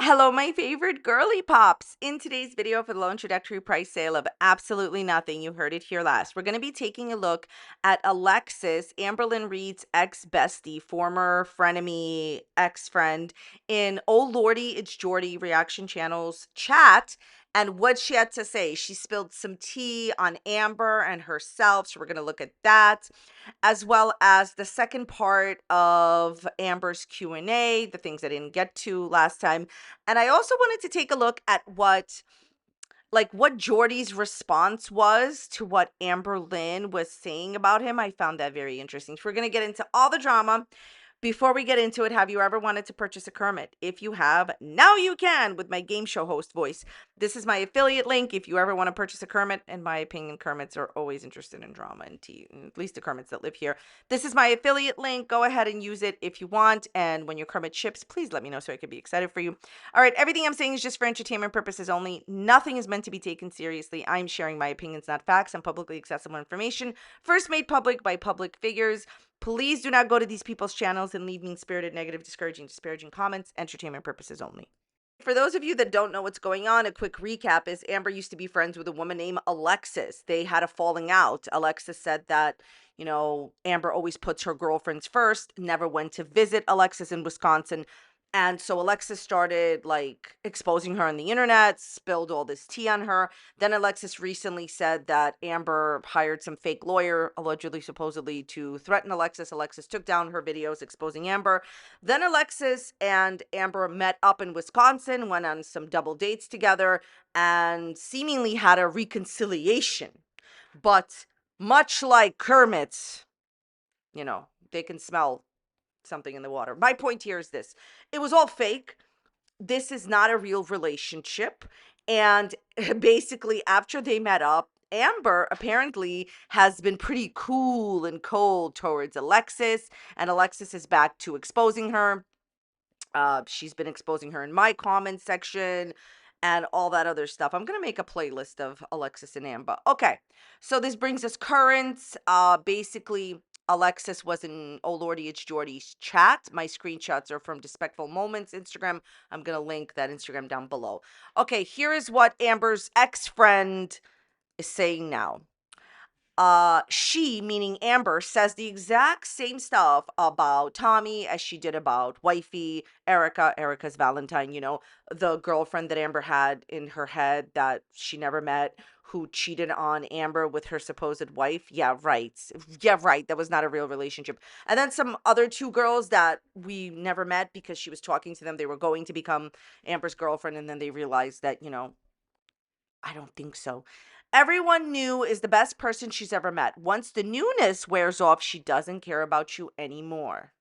Hello, my favorite girly pops. In today's video for the low introductory price sale of absolutely nothing, you heard it here last. We're going to be taking a look at Alexis, Amberlynn Reed's ex-bestie, former frenemy, ex-friend in Oh Lordy, It's Jordy reaction channel's chat. And what she had to say, she spilled some tea on Amber and herself. So we're going to look at that, as well as the second part of Amber's Q&A, the things I didn't get to last time. And I also wanted to take a look at what Jordy's response was to what Amberlynn was saying about him. I found that very interesting. So we're going to get into all the drama. Before we get into it, have you ever wanted to purchase a Kermit? If you have, now you can with my game show host voice. This is my affiliate link. If you ever want to purchase a Kermit, in my opinion, Kermits are always interested in drama and tea, at least the Kermits that live here. This is my affiliate link. Go ahead and use it if you want. And when your Kermit ships, please let me know so I can be excited for you. All right, everything I'm saying is just for entertainment purposes only. Nothing is meant to be taken seriously. I'm sharing my opinions, not facts, and publicly accessible information, first made public by public figures. Please do not go to these people's channels and leave mean-spirited, negative, disparaging comments. Entertainment purposes only. For those of you that don't know what's going on, a quick recap is Amber used to be friends with a woman named Alexis. They had a falling out. Alexis said that, Amber always puts her girlfriends first, never went to visit Alexis in Wisconsin. And so Alexis started exposing her on the internet, spilled all this tea on her. Then Alexis recently said that Amber hired some fake lawyer, allegedly, supposedly, to threaten Alexis. Alexis took down her videos exposing Amber. Then Alexis and Amber met up in Wisconsin, went on some double dates together, and seemingly had a reconciliation. But much like Kermit's, they can smell something in the water. My point here is this. It was all fake. This is not a real relationship. And basically, after they met up, Amber apparently has been pretty cool and cold towards Alexis, and Alexis is back to exposing her. She's been exposing her in my comment section and all that other stuff. I'm going to make a playlist of Alexis and Amber. Okay, so this brings us current. Basically, Alexis was in Oh Lordy, It's Jordy's chat. My screenshots are from Despectful Moments Instagram. I'm going to link that Instagram down below. Okay, here is what Amber's ex-friend is saying now. She, meaning Amber, says the exact same stuff about Tommy as she did about wifey Erica's Valentine, the girlfriend that Amber had in her head that she never met, who cheated on Amber with her supposed wife. Yeah, right. That was not a real relationship. And then some other two girls that we never met because she was talking to them. They were going to become Amber's girlfriend, and then they realized that, I don't think so. Everyone new is the best person she's ever met. Once the newness wears off, she doesn't care about you anymore.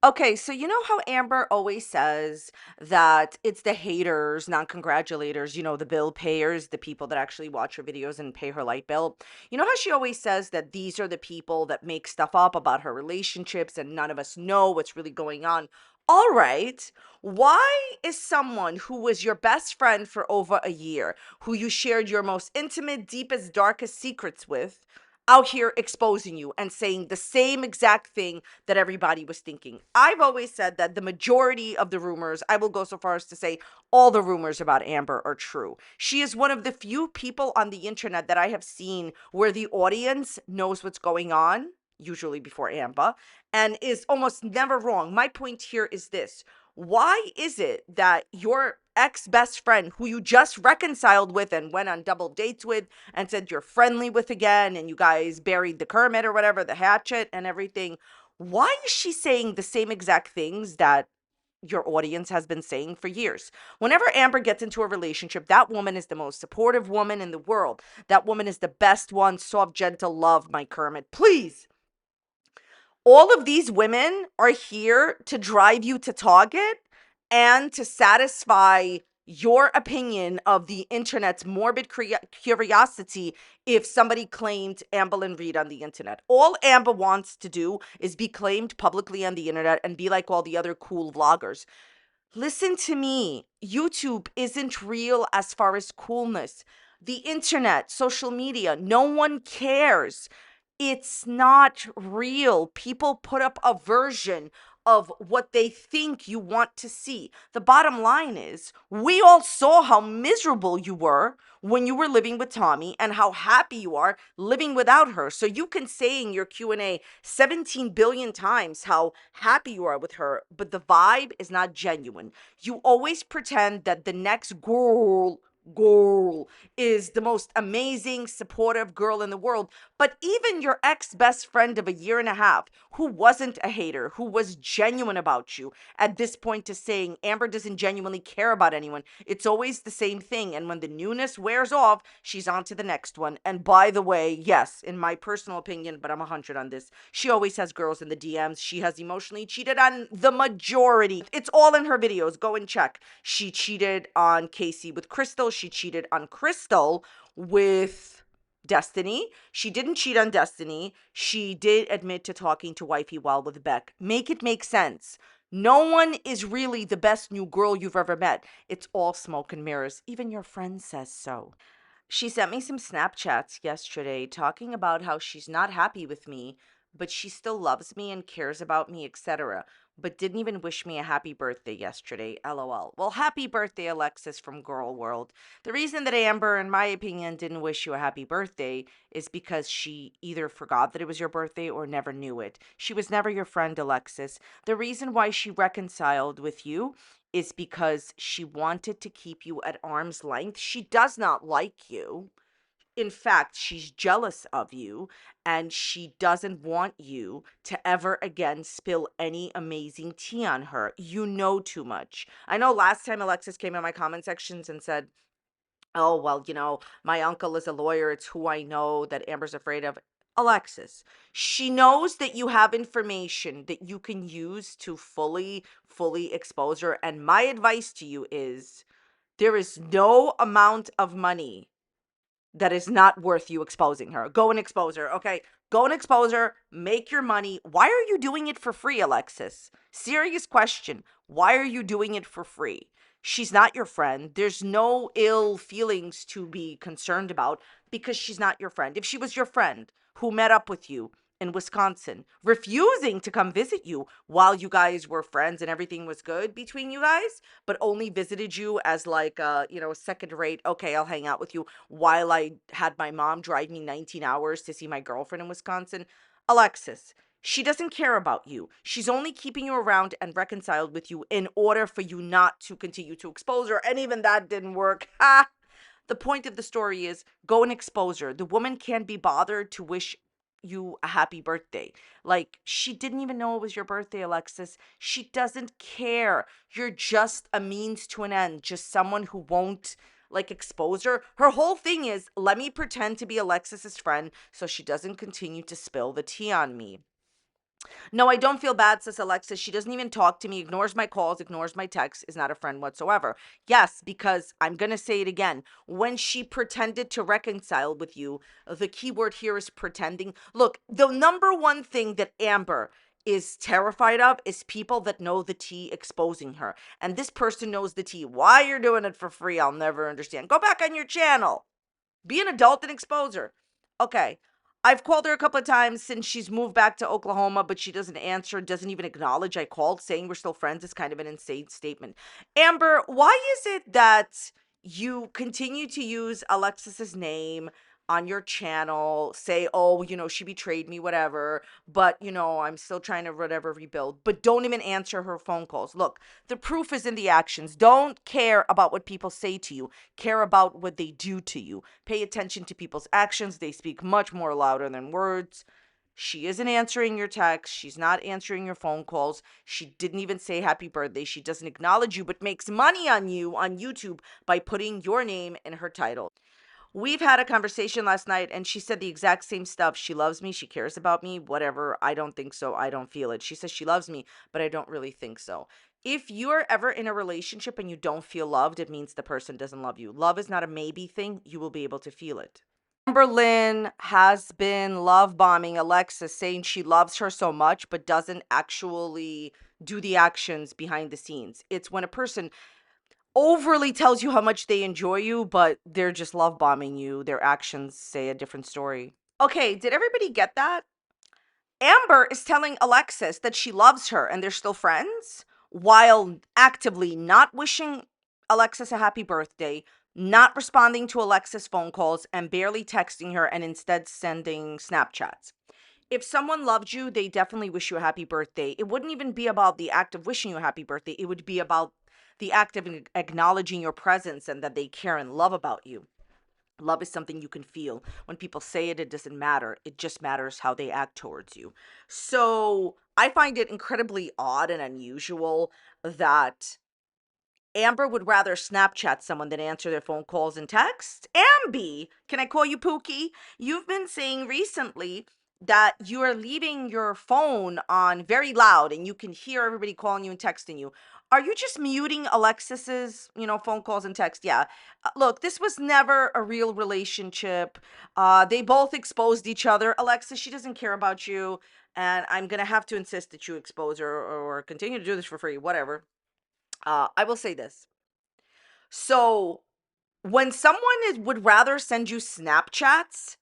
Okay, so you know how Amber always says that it's the haters, not congratulators, the bill payers, the people that actually watch her videos and pay her light bill. You know how she always says that these are the people that make stuff up about her relationships and none of us know what's really going on. All right, why is someone who was your best friend for over a year, who you shared your most intimate, deepest, darkest secrets with, out here exposing you and saying the same exact thing that everybody was thinking? I've always said that the majority of the rumors, I will go so far as to say all the rumors about Amber are true. She is one of the few people on the internet that I have seen where the audience knows what's going on, usually before Amber, and is almost never wrong. My point here is this. Why is it that your ex-best friend, who you just reconciled with and went on double dates with and said you're friendly with again, and you guys buried the Kermit or whatever, the hatchet and everything, why is she saying the same exact things that your audience has been saying for years? Whenever Amber gets into a relationship, that woman is the most supportive woman in the world. That woman is the best one. Soft, gentle love, my Kermit. Please. All of these women are here to drive you to Target and to satisfy your opinion of the internet's morbid curiosity if somebody claimed Amberlynn Reed on the internet. All Amber wants to do is be claimed publicly on the internet and be like all the other cool vloggers. Listen to me. YouTube isn't real as far as coolness. The internet, social media, no one cares. It's not real. People put up a version of what they think you want to see. The bottom line is, we all saw how miserable you were when you were living with Tommy and how happy you are living without her. So you can say in your Q&A 17 billion times how happy you are with her, but the vibe is not genuine. You always pretend that the next girl is the most amazing, supportive girl in the world. But even your ex best friend of a year and a half, who wasn't a hater, who was genuine about you, at this point is saying Amber doesn't genuinely care about anyone. It's always the same thing. And when the newness wears off, she's on to the next one. And by the way, yes, in my personal opinion, but I'm 100 on this, she always has girls in the DMs. She has emotionally cheated on the majority. It's all in her videos. Go and check. She cheated on Casey with Crystal. She cheated on Crystal with Destiny. She didn't cheat on Destiny. She did admit to talking to Wifey while with Beck. Make it make sense. No one is really the best new girl you've ever met. It's all smoke and mirrors. Even your friend says so. She sent me some Snapchats yesterday talking about how she's not happy with me, but she still loves me and cares about me, etc. But didn't even wish me a happy birthday yesterday. LOL. Well, happy birthday, Alexis from Girl World. The reason that Amber, in my opinion, didn't wish you a happy birthday is because she either forgot that it was your birthday or never knew it. She was never your friend, Alexis. The reason why she reconciled with you is because she wanted to keep you at arm's length. She does not like you. In fact, she's jealous of you and she doesn't want you to ever again spill any amazing tea on her. You know too much. I know last time Alexis came in my comment sections and said, oh, well, my uncle is a lawyer. It's who I know that Amber's afraid of. Alexis, she knows that you have information that you can use to fully expose her. And my advice to you is there is no amount of money that is not worth you exposing her. Go and expose her, okay? Go and expose her, make your money. Why are you doing it for free, Alexis? Serious question. Why are you doing it for free? She's not your friend. There's no ill feelings to be concerned about because she's not your friend. If she was your friend who met up with you in Wisconsin, refusing to come visit you while you guys were friends and everything was good between you guys, but only visited you as like a second rate, okay, I'll hang out with you while I had my mom drive me 19 hours to see my girlfriend in Wisconsin. Alexis, she doesn't care about you. She's only keeping you around and reconciled with you in order for you not to continue to expose her. And even that didn't work. Ha! The point of the story is go and expose her. The woman can't be bothered to wish you a happy birthday. Like, she didn't even know it was your birthday, Alexis. She doesn't care. You're just a means to an end, just someone who won't like expose her. Her whole thing is let me pretend to be Alexis's friend so she doesn't continue to spill the tea on me. No, I don't feel bad, says Alexis. She doesn't even talk to me, ignores my calls, ignores my texts, is not a friend whatsoever. Yes, because I'm going to say it again. When she pretended to reconcile with you, the key word here is pretending. Look, the number one thing that Amber is terrified of is people that know the tea exposing her. And this person knows the tea. Why you're doing it for free, I'll never understand. Go back on your channel. Be an adult and expose her. Okay. I've called her a couple of times since she's moved back to Oklahoma, but she doesn't answer, doesn't even acknowledge I called. Saying we're still friends is kind of an insane statement. Amber, why is it that you continue to use Alexis's name on your channel, say, oh, she betrayed me, whatever, but, I'm still trying to whatever rebuild, but don't even answer her phone calls? Look, the proof is in the actions. Don't care about what people say to you. Care about what they do to you. Pay attention to people's actions. They speak much more louder than words. She isn't answering your texts. She's not answering your phone calls. She didn't even say happy birthday. She doesn't acknowledge you, but makes money on you on YouTube by putting your name in her title. We've had a conversation last night and she said the exact same stuff. She loves me. She cares about me. Whatever. I don't think so. I don't feel it. She says she loves me, but I don't really think so. If you're ever in a relationship and you don't feel loved, it means the person doesn't love you. Love is not a maybe thing. You will be able to feel it. Amberlynn has been love bombing Alexis, saying she loves her so much, but doesn't actually do the actions behind the scenes. It's when a person overly tells you how much they enjoy you, but they're just love bombing you. Their actions say a different story. Okay, did everybody get that? Amber is telling Alexis that she loves her and they're still friends while actively not wishing Alexis a happy birthday, not responding to Alexis' phone calls, and barely texting her and instead sending Snapchats. If someone loved you, they definitely wish you a happy birthday. It wouldn't even be about the act of wishing you a happy birthday. It would be about the act of acknowledging your presence and that they care and love about you. Love is something you can feel. When people say it, it doesn't matter. It just matters how they act towards you. So I find it incredibly odd and unusual that Amber would rather Snapchat someone than answer their phone calls and text. Amby, can I call you Pookie? You've been saying recently that you are leaving your phone on very loud and you can hear everybody calling you and texting you. Are you just muting Alexis's, phone calls and text? Yeah. Look, this was never a real relationship. They both exposed each other. Alexis, she doesn't care about you. And I'm going to have to insist that you expose her or continue to do this for free, whatever. I will say this. So when someone would rather send you Snapchats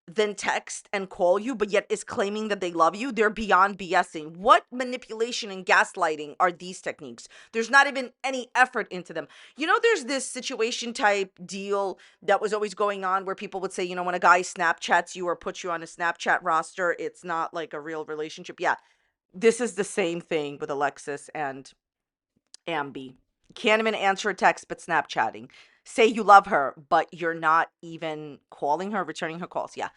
than text and call you, but yet is claiming that they love you, they're beyond BSing. What manipulation and gaslighting are these techniques? There's not even any effort into them. There's this situation type deal that was always going on where people would say, when a guy Snapchats you or puts you on a Snapchat roster, it's not like a real relationship. Yeah, this is the same thing with Alexis and Ambi. Can't even answer a text, but Snapchatting. Say you love her, but you're not even calling her, returning her calls. Yeah.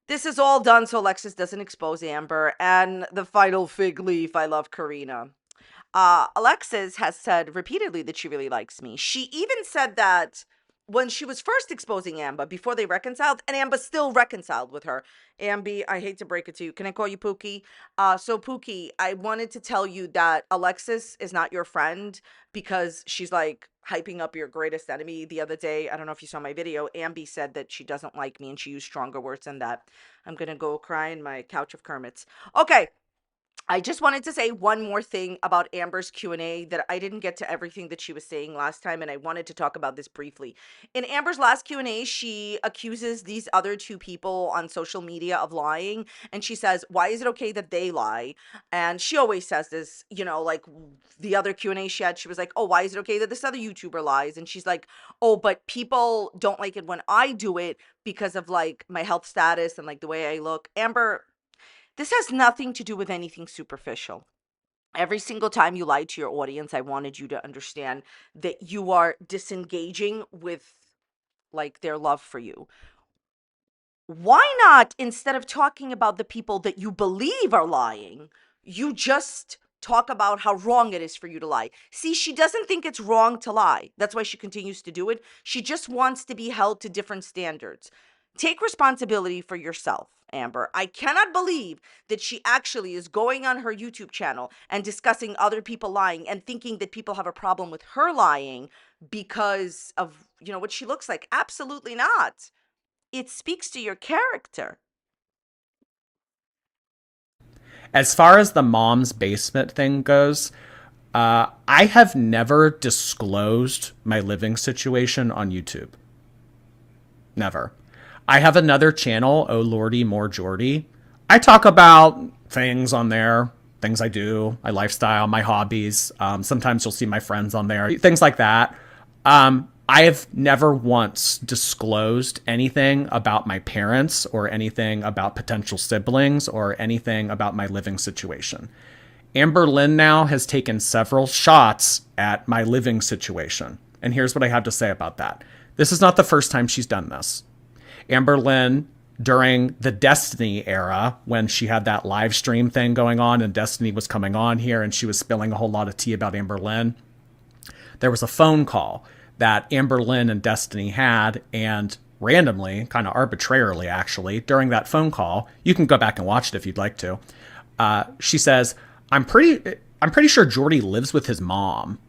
This is all done so Alexis doesn't expose Amber. And the final fig leaf, I love Karina. Alexis has said repeatedly that she really likes me. She even said that when she was first exposing Amber before they reconciled, and Amber still reconciled with her. Ambi, I hate to break it to you. Can I call you Pookie? So Pookie, I wanted to tell you that Alexis is not your friend because she's like hyping up your greatest enemy the other day. I don't know if you saw my video. Ambi said that she doesn't like me and she used stronger words than that. I'm going to go cry in my couch of Kermits. Okay. I just wanted to say one more thing about Amber's Q&A that I didn't get to everything that she was saying last time, and I wanted to talk about this briefly. In Amber's last Q&A, she accuses these other two people on social media of lying, and she says, why is it okay that they lie? And she always says this, like the other Q&A she had, she was like, oh, why is it okay that this other YouTuber lies? And she's like, oh, but people don't like it when I do it because of like my health status and like the way I look. Amber, this has nothing to do with anything superficial. Every single time you lied to your audience, I wanted you to understand that you are disengaging with like their love for you. Why not, instead of talking about the people that you believe are lying, you just talk about how wrong it is for you to lie? See, she doesn't think it's wrong to lie. That's why she continues to do it. She just wants to be held to different standards. Take responsibility for yourself, Amber. I cannot believe that she actually is going on her YouTube channel and discussing other people lying and thinking that people have a problem with her lying because of, what she looks like. Absolutely not. It speaks to your character. As far as the mom's basement thing goes, I have never disclosed my living situation on YouTube. Never. I have another channel, Oh Lordy More Jordy. I talk about things on there, things I do, my lifestyle, my hobbies. Sometimes you'll see my friends on there, things like that. I have never once disclosed anything about my parents or anything about potential siblings or anything about my living situation. Amber Lynn now has taken several shots at my living situation. And here's what I have to say about that. This is not the first time she's done this. Amber Lynn, during the Destiny era, when she had that live stream thing going on and Destiny was coming on here and she was spilling a whole lot of tea about Amber Lynn, there was a phone call that Amber Lynn and Destiny had, and randomly, kind of arbitrarily actually, during that phone call, you can go back and watch it if you'd like to, she says, I'm pretty sure Jordy lives with his mom.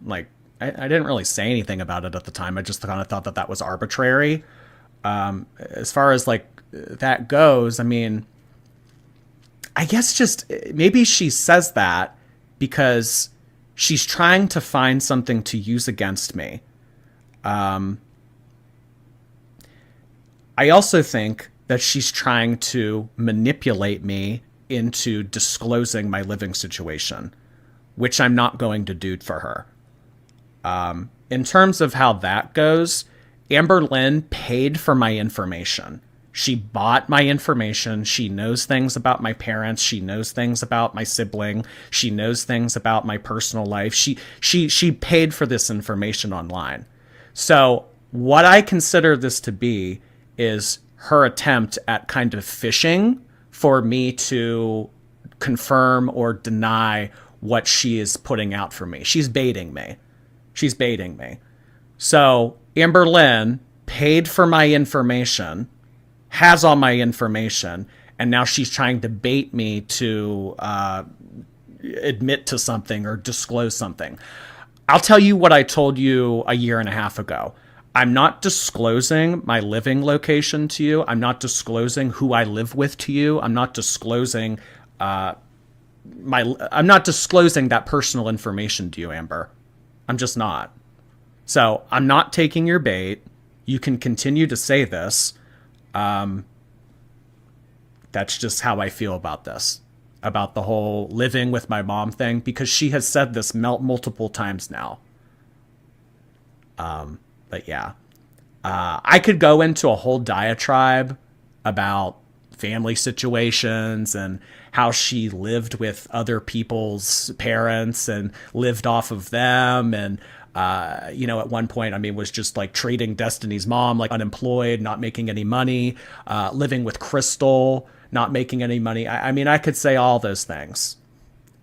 Like, I didn't really say anything about it at the time. I just kind of thought that was arbitrary. As far as like that goes, I mean, I guess just maybe she says that because she's trying to find something to use against me. I also think that she's trying to manipulate me into disclosing my living situation, which I'm not going to do for her. In terms of how that goes, Amber Lynn paid for my information. She bought my information. She knows things about my parents. She knows things about my sibling. She knows things about my personal life. She paid for this information online. So what I consider this to be is her attempt at kind of fishing for me to confirm or deny what she is putting out for me. She's baiting me. She's baiting me. So Amber Lynn paid for my information, has all my information, and now she's trying to bait me to admit to something or disclose something. I'll tell you what I told you a year and a half ago. I'm not disclosing my living location to you. I'm not disclosing who I live with to you. I'm not disclosing I'm not disclosing that personal information to you, Amber. I'm just not. So I'm not taking your bait. You can continue to say this. That's just how I feel about this, about the whole living with my mom thing, because she has said this multiple times now. But yeah, I could go into a whole diatribe about family situations and how she lived with other people's parents and lived off of them. And, at one point, I mean, was just like trading Destiny's mom, like unemployed, not making any money, living with Crystal, not making any money. I mean, I could say all those things,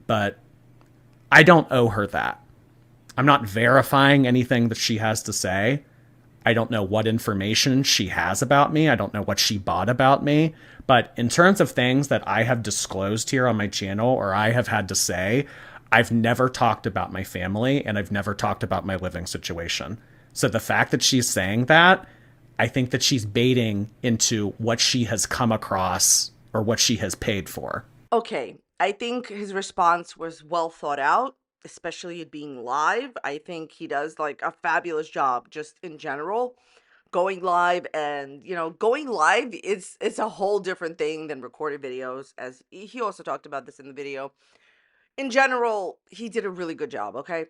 but I don't owe her that. I'm not verifying anything that she has to say. I don't know what information she has about me. I don't know what she bought about me. But in terms of things that I have disclosed here on my channel or I have had to say, I've never talked about my family and I've never talked about my living situation. So the fact that she's saying that, I think that she's baiting into what she has come across or what she has paid for. Okay, I think his response was well thought out, especially it being live. I think he does like a fabulous job just in general. Going live and, going live is it's a whole different thing than recorded videos, as he also talked about this in the video. In general, he did a really good job, okay?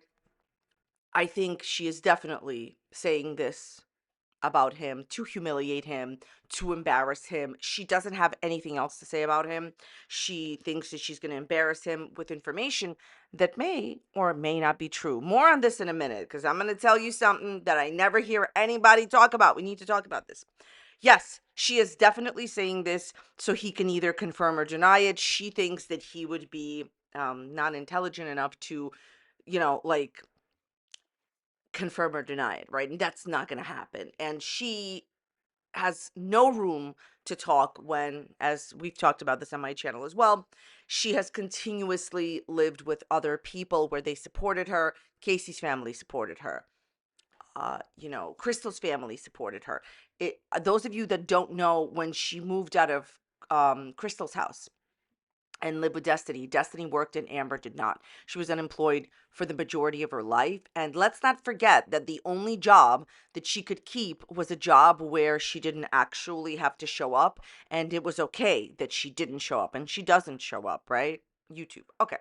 I think she is definitely saying this about him to humiliate him, to embarrass him. She doesn't have anything else to say about him. She thinks that she's going to embarrass him with information that may or may not be true. More on this in a minute, because I'm going to tell you something that I never hear anybody talk about. We need to talk about this. Yes, she is definitely saying this so he can either confirm or deny it. She thinks that he would be not intelligent enough to, like confirm or deny it, right? And that's not going to happen. And she has no room to talk when, as we've talked about this on my channel as well, she has continuously lived with other people where they supported her. Casey's family supported her. Crystal's family supported her. Those of you that don't know, when she moved out of Crystal's house and lived with Destiny, Destiny worked and Amber did not. She was unemployed for the majority of her life. And let's not forget that the only job that she could keep was a job where she didn't actually have to show up. And it was okay that she didn't show up, and she doesn't show up, right? YouTube. Okay.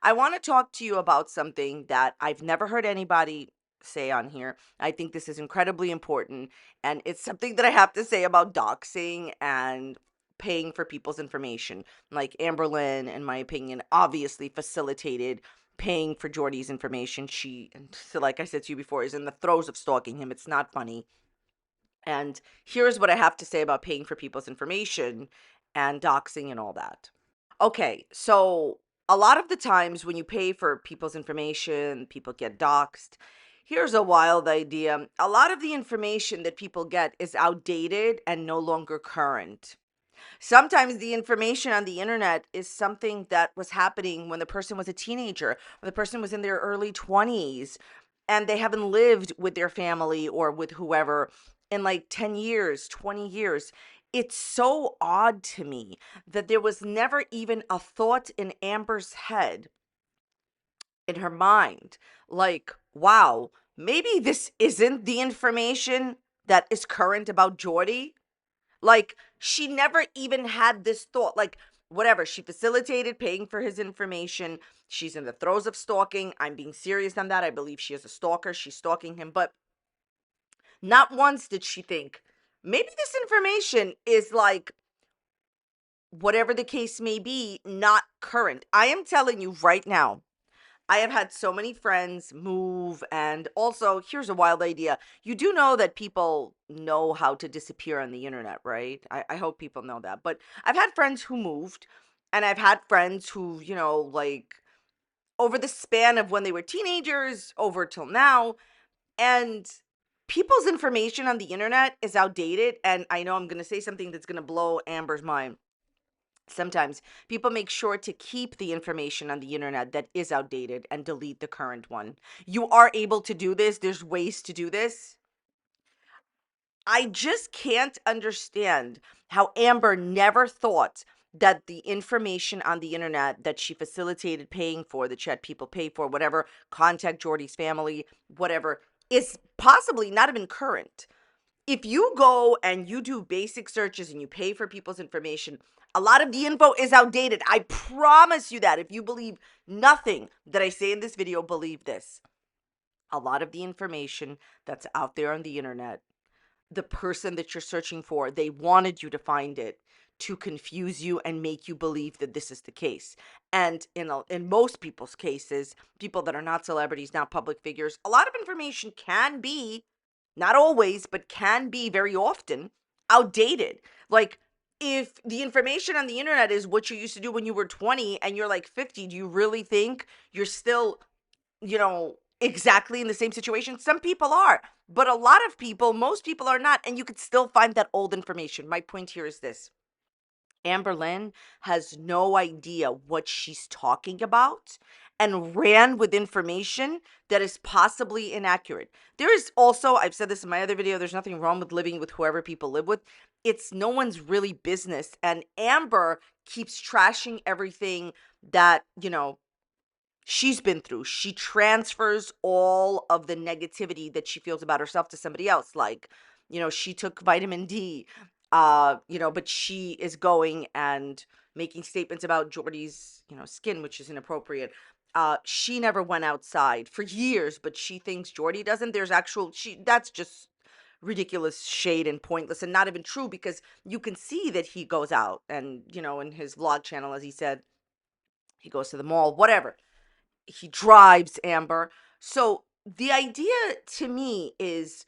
I want to talk to you about something that I've never heard anybody say on here. I think this is incredibly important, and it's something that I have to say about doxing and paying for people's information. Like Amberlyn, in my opinion, obviously facilitated paying for Jordy's information. She, so like I said to you before, is in the throes of stalking him. It's not funny. And here's what I have to say about paying for people's information and doxing and all that. Okay, so a lot of the times when you pay for people's information, people get doxxed. Here's a wild idea. A lot of the information that people get is outdated and no longer current. Sometimes the information on the internet is something that was happening when the person was a teenager, when the person was in their early 20s, and they haven't lived with their family or with whoever in like 10 years, 20 years. It's so odd to me that there was never even a thought in Amber's head, in her mind, like, wow, maybe this isn't the information that is current about Jordy. Like, she never even had this thought. Like, whatever, she facilitated paying for his information. She's in the throes of stalking. I'm being serious on that. I believe she is a stalker. She's stalking him. But not once did she think, maybe this information is like, whatever the case may be, not current. I am telling you right now, I have had so many friends move, and also, here's a wild idea. You do know that people know how to disappear on the internet, right? I hope people know that. But I've had friends who moved, and I've had friends who, like, over the span of when they were teenagers over till now, and people's information on the internet is outdated. And I know I'm going to say something that's going to blow Amber's mind. Sometimes people make sure to keep the information on the internet that is outdated and delete the current one. You are able to do this. There's ways to do this. I just can't understand how Amber never thought that the information on the internet that she facilitated paying for, that she had people pay for, whatever, contact Jordy's family, whatever, is possibly not even current. If you go and you do basic searches and you pay for people's information, a lot of the info is outdated. I promise you that. If you believe nothing that I say in this video, believe this. A lot of the information that's out there on the internet, the person that you're searching for, they wanted you to find it to confuse you and make you believe that this is the case. And in most people's cases, people that are not celebrities, not public figures, a lot of information can be, not always, but can be very often outdated. Like, if the information on the internet is what you used to do when you were 20 and you're like 50, do you really think you're still, exactly in the same situation? Some people are, but a lot of people, most people are not, and you could still find that old information. My point here is this. Amber Lynn has no idea what she's talking about and ran with information that is possibly inaccurate. There is also, I've said this in my other video, there's nothing wrong with living with whoever people live with. It's no one's really business. And Amber keeps trashing everything that, she's been through. She transfers all of the negativity that she feels about herself to somebody else. Like, she took vitamin D, but she is going and making statements about Jordy's, skin, which is inappropriate. She never went outside for years, but she thinks Jordy doesn't. That's just ridiculous shade and pointless and not even true, because you can see that he goes out and, in his vlog channel, as he said, he goes to the mall, whatever, he drives, Amber. So the idea to me is,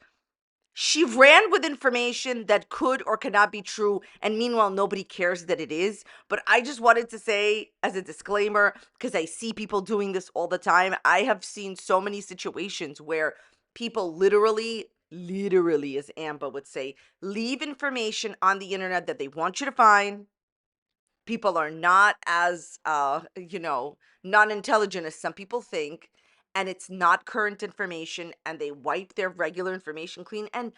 she ran with information that could or could not be true, and meanwhile nobody cares that it is. But I just wanted to say, as a disclaimer, because I see people doing this all the time, I have seen so many situations where people literally, as Amber would say, leave information on the internet that they want you to find. People are not as non-intelligent as some people think, and it's not current information, and they wipe their regular information clean. And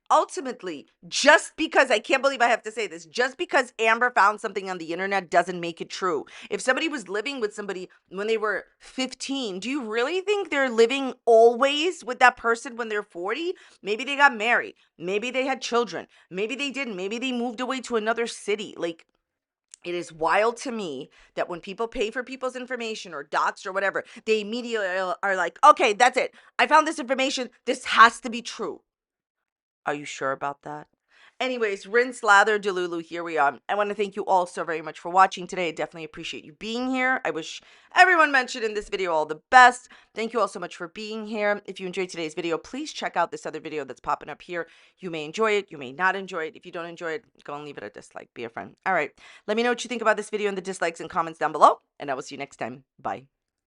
ultimately, just because, I can't believe I have to say this, just because Amber found something on the internet doesn't make it true. If somebody was living with somebody when they were 15, do you really think they're living always with that person when they're 40? Maybe they got married, maybe they had children, maybe they didn't, maybe they moved away to another city. Like, it is wild to me that when people pay for people's information or docs or whatever, they immediately are like, okay, that's it. I found this information. This has to be true. Are you sure about that? Anyways, rinse, lather, delulu, here we are. I want to thank you all so very much for watching today. I definitely appreciate you being here. I wish everyone mentioned in this video all the best. Thank you all so much for being here. If you enjoyed today's video, please check out this other video that's popping up here. You may enjoy it. You may not enjoy it. If you don't enjoy it, go and leave it a dislike. Be a friend. All right. Let me know what you think about this video in the dislikes and comments down below, and I will see you next time. Bye.